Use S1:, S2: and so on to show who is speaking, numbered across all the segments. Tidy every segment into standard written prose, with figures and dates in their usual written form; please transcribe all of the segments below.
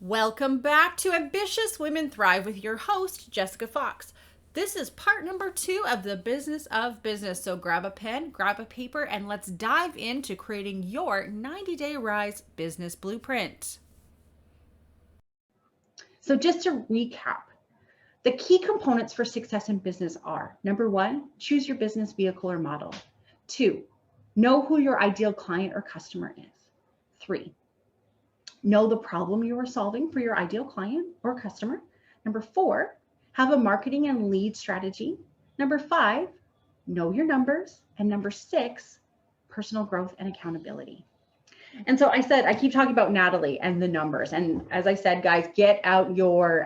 S1: Welcome back to Ambitious Women Thrive with your host, Jessica Fox. This is part number 2 of the business of business. So grab a pen, grab a paper, and let's dive into creating your 90-day Rise business blueprint.
S2: So just to recap, the key components for success in business are: number 1, choose your business vehicle or model. 2, know who your ideal client or customer is. 3, know the problem you are solving for your ideal client or customer. Number 4, have a marketing and lead strategy. Number 5, know your numbers. And number 6, personal growth and accountability. And so I keep talking about Natalie and the numbers. And as I said, guys, get out your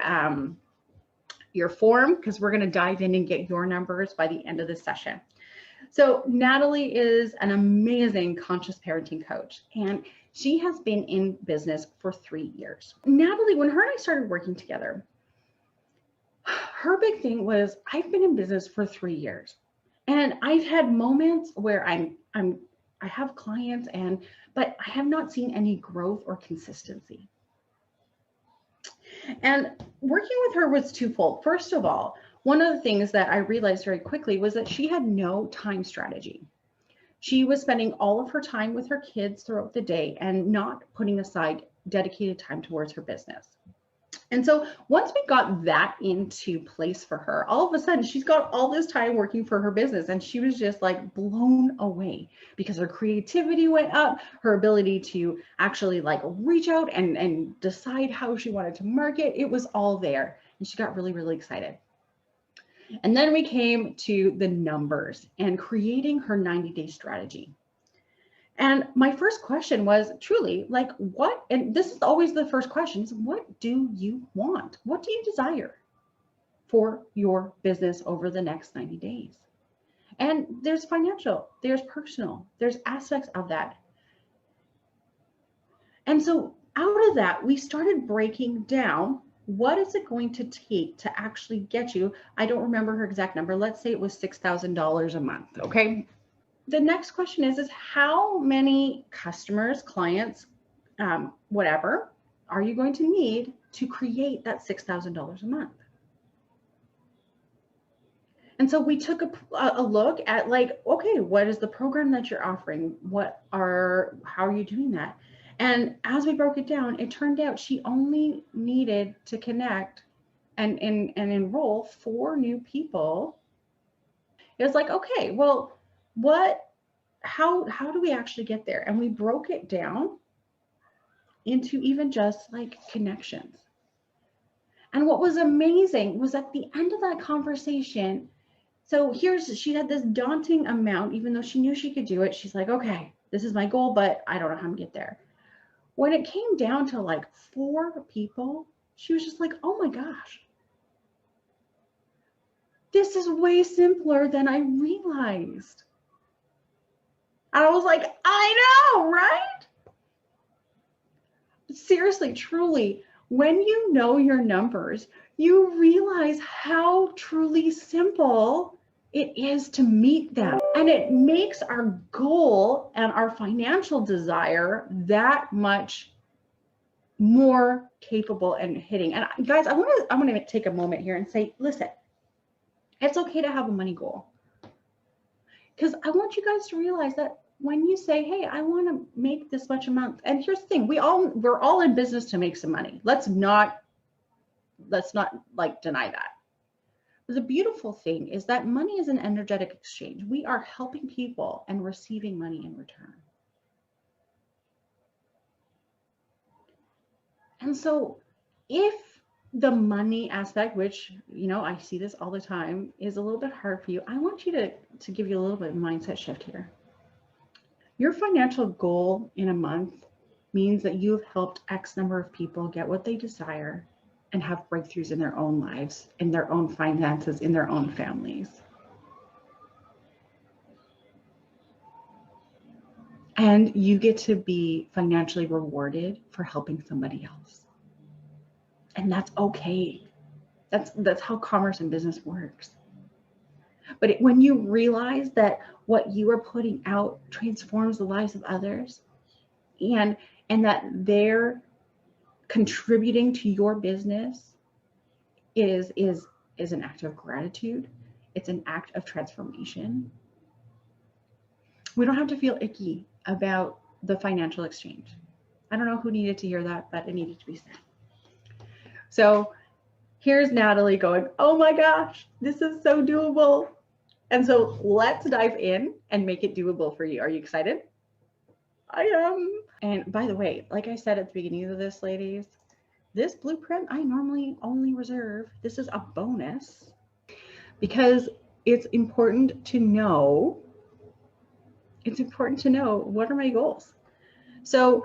S2: form, because we're going to dive in and get your numbers by the end of this session. So Natalie is an amazing conscious parenting coach, and she has been in business for 3 years. Natalie, when her and I started working together, her big thing was, I've been in business for 3 years, and I've had moments where I have clients, but I have not seen any growth or consistency. And working with her was twofold. First of all, one of the things that I realized very quickly was that she had no time strategy. She was spending all of her time with her kids throughout the day and not putting aside dedicated time towards her business. And so once we got that into place for her, all of a sudden she's got all this time working for her business, and she was just like blown away because her creativity went up, her ability to actually like reach out and decide how she wanted to market. It was all there, and she got really, really excited. And then we came to the numbers and creating her 90-day strategy. And my first question was truly like, what, and this is always the first question, is what do you want? What do you desire for your business over the next 90 days? And there's financial, there's personal, there's aspects of that. And so out of that, we started breaking down, what is it going to take to actually get you, I don't remember her exact number, let's say it was $6,000 a month, okay? The next question is how many customers, clients, whatever, are you going to need to create that $6,000 a month? And so we took a look at like, okay, what is the program that you're offering? How are you doing that? And as we broke it down, it turned out she only needed to connect and enroll 4 new people. It was like, okay, well, how do we actually get there? And we broke it down into even just like connections. And what was amazing was at the end of that conversation, so she had this daunting amount, even though she knew she could do it. She's like, okay, this is my goal, but I don't know how to get there. When it came down to like 4 people, she was just like, oh my gosh, this is way simpler than I realized. And I was like, I know, right? Seriously, truly, when you know your numbers, you realize how truly simple it is to meet them. And it makes our goal and our financial desire that much more capable and hitting. And guys, I'm going to take a moment here and say, listen, it's okay to have a money goal. Because I want you guys to realize that when you say, hey, I want to make this much a month, and here's the thing, we're all in business to make some money. Let's not like deny that. But the beautiful thing is that money is an energetic exchange. We are helping people and receiving money in return. And so if the money aspect, which, I see this all the time, is a little bit hard for you, I want you to give you a little bit of mindset shift here. Your financial goal in a month means that you've helped X number of people get what they desire and have breakthroughs in their own lives, in their own finances, in their own families. And you get to be financially rewarded for helping somebody else. And that's okay. That's how commerce and business works. But when you realize that what you are putting out transforms the lives of others, and that their contributing to your business is an act of gratitude. It's an act of transformation. We don't have to feel icky about the financial exchange. I don't know who needed to hear that, but it needed to be said. So here's Natalie going, oh my gosh, this is so doable. And so let's dive in and make it doable for you. Are you excited? I am. And by the way, like I said at the beginning of this, ladies, this blueprint I normally only reserve. This is a bonus because it's important to know. It's important to know what are my goals. So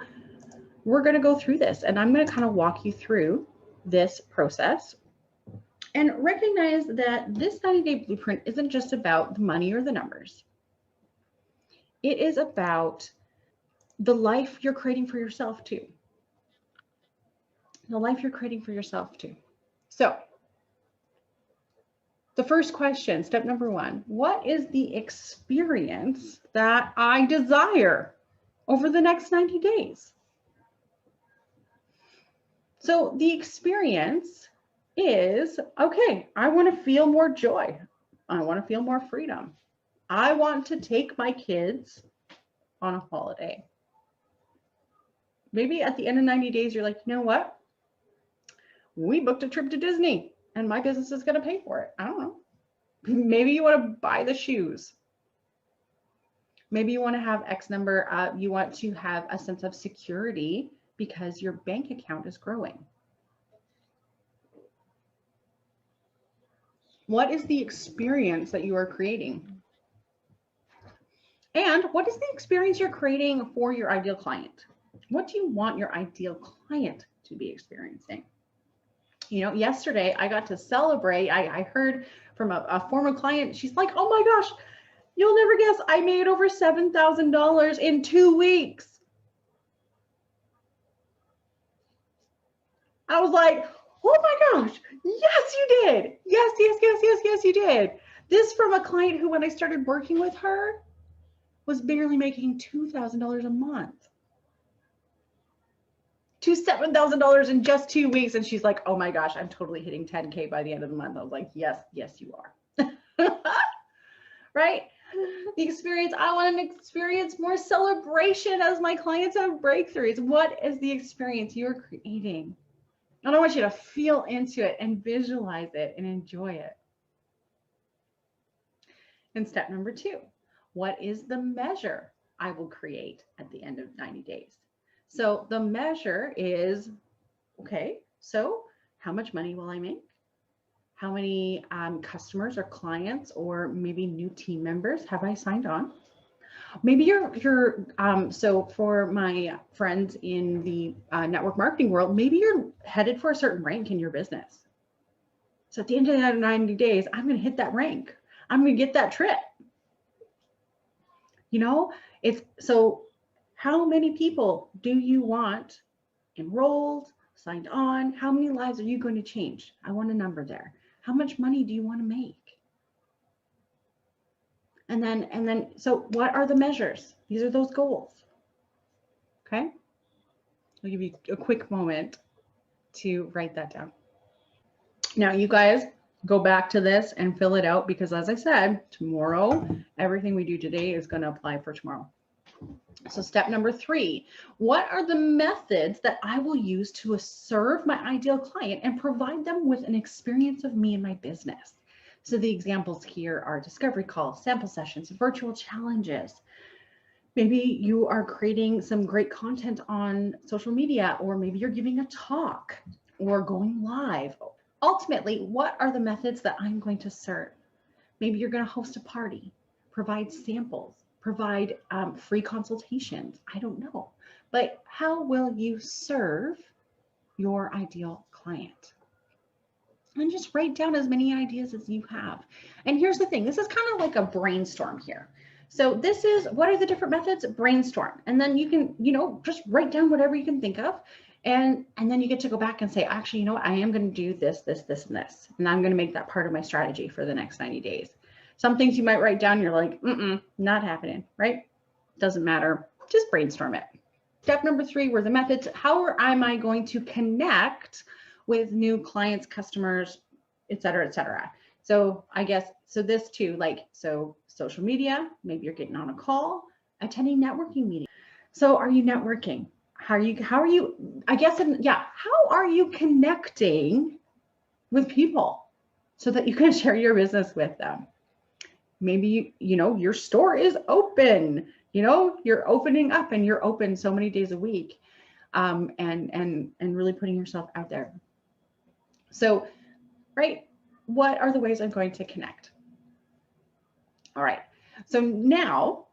S2: we're going to go through this and I'm going to kind of walk you through this process and recognize that this 90-day blueprint isn't just about the money or the numbers. It is about the life you're creating for yourself too. The life you're creating for yourself too. So the first question, step number 1, what is the experience that I desire over the next 90 days? So the experience is, okay, I want to feel more joy. I want to feel more freedom. I want to take my kids on a holiday. Maybe at the end of 90 days, you're like, you know what? We booked a trip to Disney and my business is going to pay for it. I don't know. Maybe you want to buy the shoes. Maybe you want to have X number. You want to have a sense of security because your bank account is growing. What is the experience that you are creating? And what is the experience you're creating for your ideal client? What do you want your ideal client to be experiencing? You know, yesterday I got to celebrate. I heard from a former client. She's like, oh my gosh, you'll never guess. I made over $7,000 in 2 weeks. I was like, oh my gosh, yes, you did. Yes, you did. This from a client who, when I started working with her, was barely making $2,000 a month. To $7,000 in just 2 weeks. And she's like, oh my gosh, I'm totally hitting 10K by the end of the month. I was like, yes, you are. Right? The experience, I want to experience more celebration as my clients have breakthroughs. What is the experience you're creating? And I want you to feel into it and visualize it and enjoy it. And step number 2, what is the measure I will create at the end of 90 days? So the measure is, okay, so how much money will I make? How many customers or clients or maybe new team members have I signed on? Maybe so for my friends in the network marketing world, maybe you're headed for a certain rank in your business. So at the end of that 90 days, I'm going to hit that rank. I'm going to get that trip. You know, so how many people do you want enrolled, signed on? How many lives are you going to change? I want a number there. How much money do you want to make? And then, so what are the measures? These are those goals. Okay. I'll give you a quick moment to write that down. Now, you guys go back to this and fill it out because, as I said, tomorrow, everything we do today is going to apply for tomorrow. So step number 3, what are the methods that I will use to serve my ideal client and provide them with an experience of me and my business? So the examples here are discovery calls, sample sessions, virtual challenges. Maybe you are creating some great content on social media, or maybe you're giving a talk or going live. Ultimately, what are the methods that I'm going to serve? Maybe you're going to host a party, provide samples, provide free consultations. I don't know. But how will you serve your ideal client? And just write down as many ideas as you have. And here's the thing, this is kind of like a brainstorm here. So this is, what are the different methods? Brainstorm. And then you can, just write down whatever you can think of. And then you get to go back and say, actually, you know what, I am going to do this, this, this, and this. And I'm going to make that part of my strategy for the next 90 days. Some things you might write down, you're like, not happening, right? Doesn't matter. Just brainstorm it. step number 3 were the methods. How am I going to connect with new clients, customers, et cetera, et cetera. So I guess, so this too, like, so social media, maybe you're getting on a call, attending networking meetings. So are you networking? How are you, I guess, how are you connecting with people so that you can share your business with them? Maybe, your store is open, you're opening up and you're open so many days a week, and really putting yourself out there. So, right, what are the ways I'm going to connect? All right, so now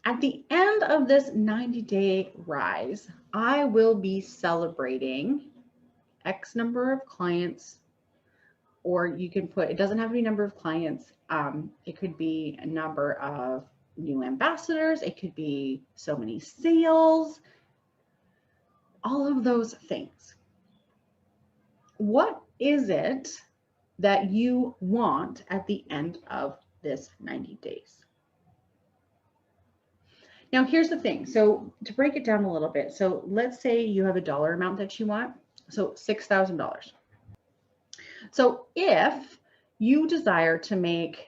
S2: at the end of this 90-day rise, I will be celebrating X number of clients, or you can put, it doesn't have to be number of clients. It could be a number of new ambassadors. It could be so many sales, all of those things. What is it that you want at the end of this 90 days? Now, here's the thing. So to break it down a little bit, so let's say you have a dollar amount that you want. So $6,000. So if you desire to make,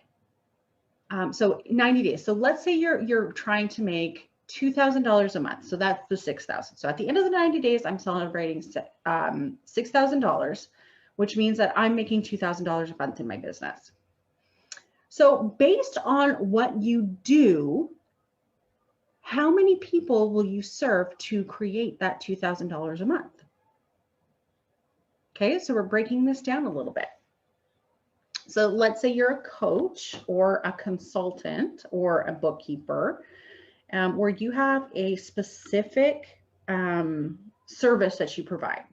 S2: so 90 days. So let's say you're trying to make $2,000 a month. So that's the 6,000. So at the end of the 90 days, I'm celebrating $6,000, which means that I'm making $2,000 a month in my business. So based on what you do, how many people will you serve to create that $2,000 a month? Okay, so we're breaking this down a little bit. So let's say you're a coach or a consultant or a bookkeeper, where you have a specific service that you provide.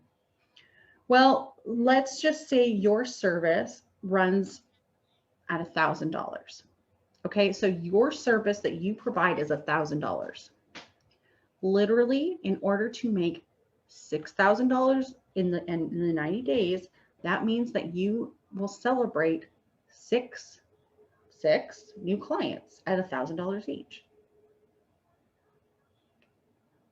S2: Well, let's just say your service runs at $1,000. Okay, so your service that you provide is $1,000. Literally, in order to make $6,000 in the 90 days, that means that you will celebrate six new clients at $1,000 each,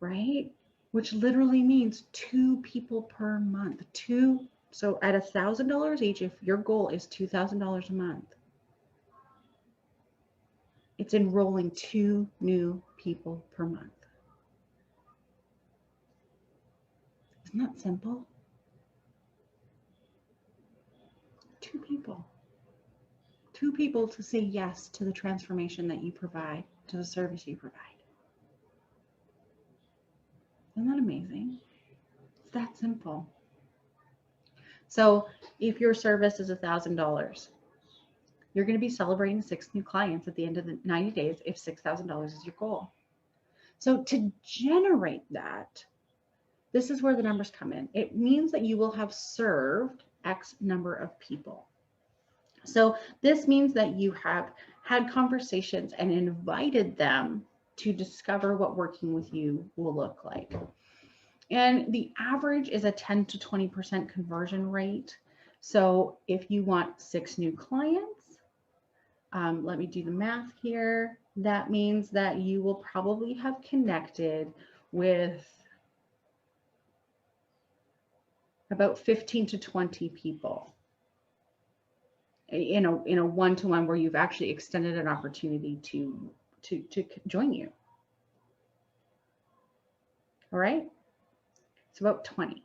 S2: right? Which literally means 2 people per month. So at $1,000 each, if your goal is $2,000 a month, it's enrolling 2 new people per month. Isn't that simple? 2 people. 2 people to say yes to the transformation that you provide, to the service you provide. Isn't that amazing? It's that simple. So if your service is $1,000, you're going to be celebrating 6 new clients at the end of the 90 days if $6,000 is your goal. So to generate that, this is where the numbers come in. It means that you will have served X number of people. So this means that you have had conversations and invited them to discover what working with you will look like. And the average is a 10 to 20% conversion rate. So if you want 6 new clients, let me do the math here. That means that you will probably have connected with about 15 to 20 people in a one-to-one where you've actually extended an opportunity to join you. All right, it's about 20.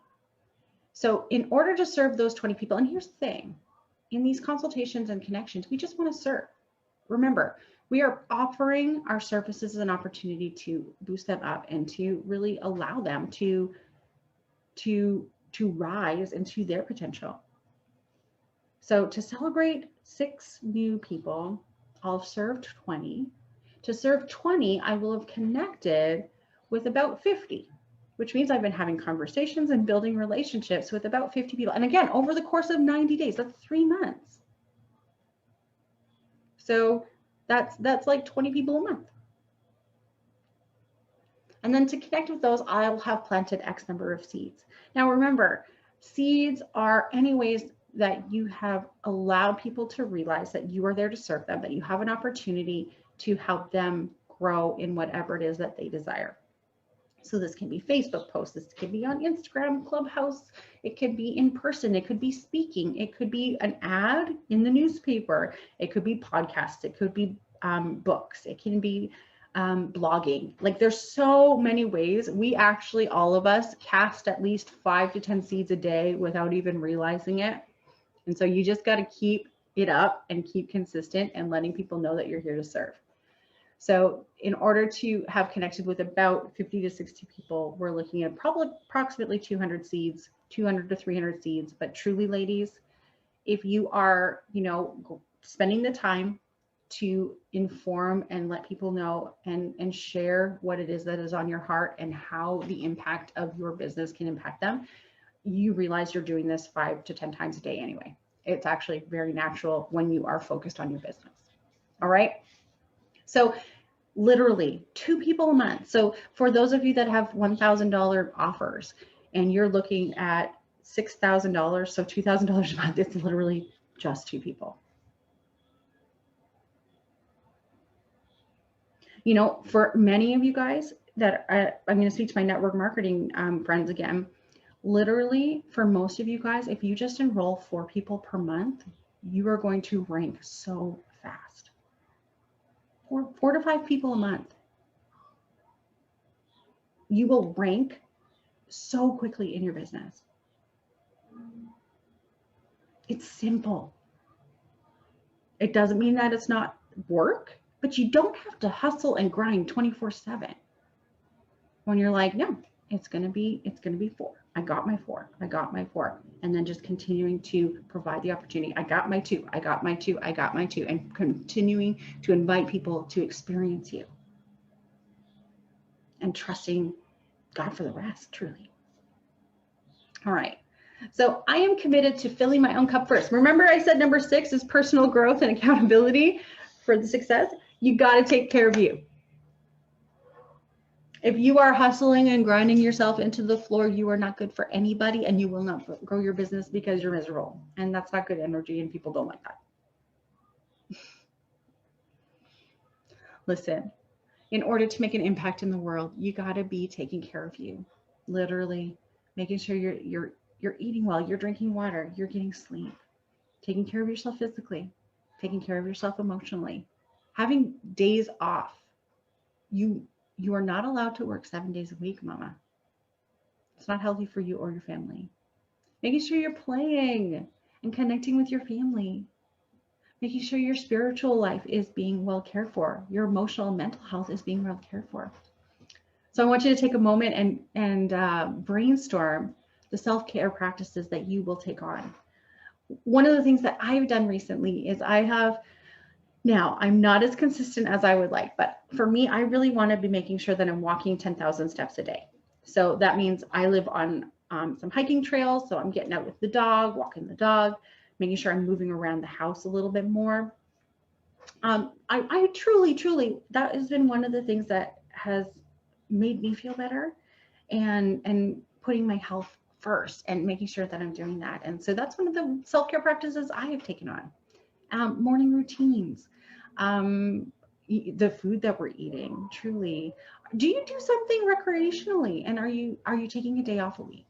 S2: So in order to serve those 20 people, and here's the thing, in these consultations and connections, we just want to serve. Remember, we are offering our services as an opportunity to boost them up and to really allow them to rise into their potential. So to celebrate 6 new people, I'll have served 20. To serve 20, I will have connected with about 50, which means I've been having conversations and building relationships with about 50 people. And again, over the course of 90 days, that's 3 months. So that's like 20 people a month. And then to connect with those, I'll have planted X number of seeds. Now remember, seeds are any ways that you have allowed people to realize that you are there to serve them, that you have an opportunity to help them grow in whatever it is that they desire. So this can be Facebook posts, this can be on Instagram, Clubhouse, it could be in person, it could be speaking, it could be an ad in the newspaper, it could be podcasts, it could be books, it can be blogging. Like there's so many ways. We actually, all of us, cast at least 5 to 10 seeds a day without even realizing it. And so you just got to keep it up and keep consistent and letting people know that you're here to serve. So in order to have connected with about 50 to 60 people, we're looking at probably approximately 200 seeds, 200 to 300 seeds. But truly, ladies, if you are, spending the time to inform and let people know and share what it is that is on your heart and how the impact of your business can impact them, you realize you're doing this 5 to 10 times a day anyway. It's actually very natural when you are focused on your business. All right. So literally 2 people a month. So for those of you that have $1,000 offers and you're looking at $6,000, so $2,000 a month, it's literally just 2 people. For many of you guys that I'm going to speak to my network marketing friends again, literally for most of you guys, if you just enroll 4 people per month, you are going to rank so fast. 4 to 5 people a month. You will rank so quickly in your business. It's simple. It doesn't mean that it's not work, but you don't have to hustle and grind 24/7. When you're like, no, it's going to be 4. I got my 4. I got my 4. And then just continuing to provide the opportunity. I got my 2. I got my 2. I got my 2. And continuing to invite people to experience you. And trusting God for the rest, truly. All right. So I am committed to filling my own cup first. Remember I said number 6 is personal growth and accountability for the success. You got to take care of you. If you are hustling and grinding yourself into the floor, you are not good for anybody and you will not grow your business because you're miserable. And that's not good energy and people don't like that. Listen, in order to make an impact in the world, you got to be taking care of you. Literally making sure you're eating well, you're drinking water, you're getting sleep, taking care of yourself physically, taking care of yourself emotionally, having days off. You are not allowed to work 7 days a week, mama. It's not healthy for you or your family. Making sure you're playing and connecting with your family. Making sure your spiritual life is being well cared for. Your emotional and mental health is being well cared for. So I want you to take a moment and brainstorm the self-care practices that you will take on. One of the things that I've done recently is now, I'm not as consistent as I would like, but for me, I really want to be making sure that I'm walking 10,000 steps a day. So that means I live on some hiking trails. So I'm getting out with the dog, walking the dog, making sure I'm moving around the house a little bit more. I truly, that has been one of the things that has made me feel better and putting my health first and making sure that I'm doing that. And so that's one of the self-care practices I have taken on. Morning routines, the food that we're eating, truly. Do you do something recreationally? And are you taking a day off a week?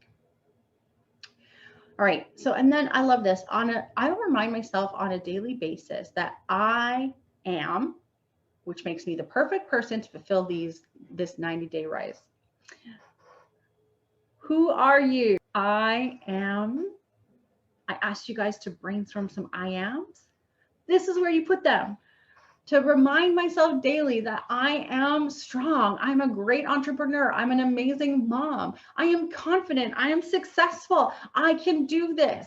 S2: All right. So, and then I love this. I remind myself on a daily basis that I am, which makes me the perfect person to fulfill this 90-day rise. Who are you? I am. I asked you guys to brainstorm some I ams. This is where you put them. To remind myself daily that I am strong. I'm a great entrepreneur. I'm an amazing mom. I am confident. I am successful. I can do this.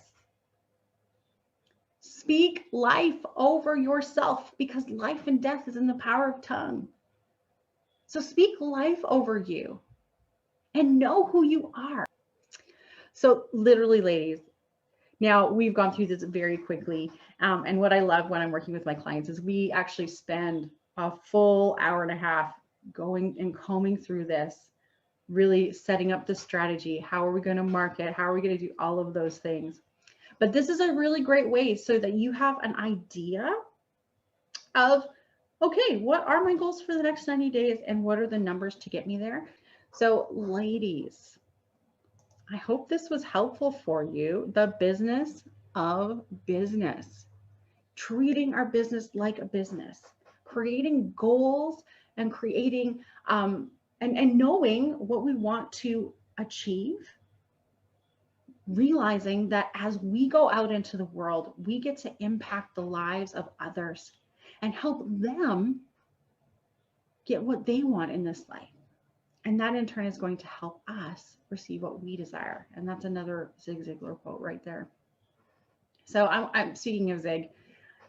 S2: Speak life over yourself because life and death is in the power of tongue. So speak life over you and know who you are. So literally, ladies, now we've gone through this very quickly. And what I love when I'm working with my clients is we actually spend a full hour and a half going and combing through this, really setting up the strategy. How are we going to market? How are we going to do all of those things? But this is a really great way so that you have an idea of, okay, what are my goals for the next 90 days and what are the numbers to get me there? So, ladies, I hope this was helpful for you. The business of business, treating our business like a business, creating goals and creating and knowing what we want to achieve, realizing that as we go out into the world, we get to impact the lives of others and help them get what they want in this life. And that in turn is going to help us receive what we desire. And that's another Zig Ziglar quote right there. So I'm speaking of Zig,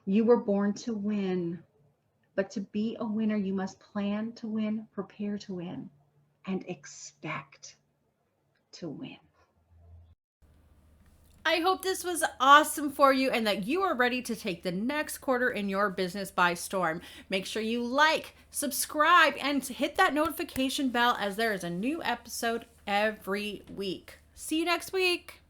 S2: you were born to win, but to be a winner, you must plan to win, prepare to win, and expect to win.
S1: I hope this was awesome for you and that you are ready to take the next quarter in your business by storm. Make sure you like, subscribe, and hit that notification bell as there is a new episode every week. See you next week.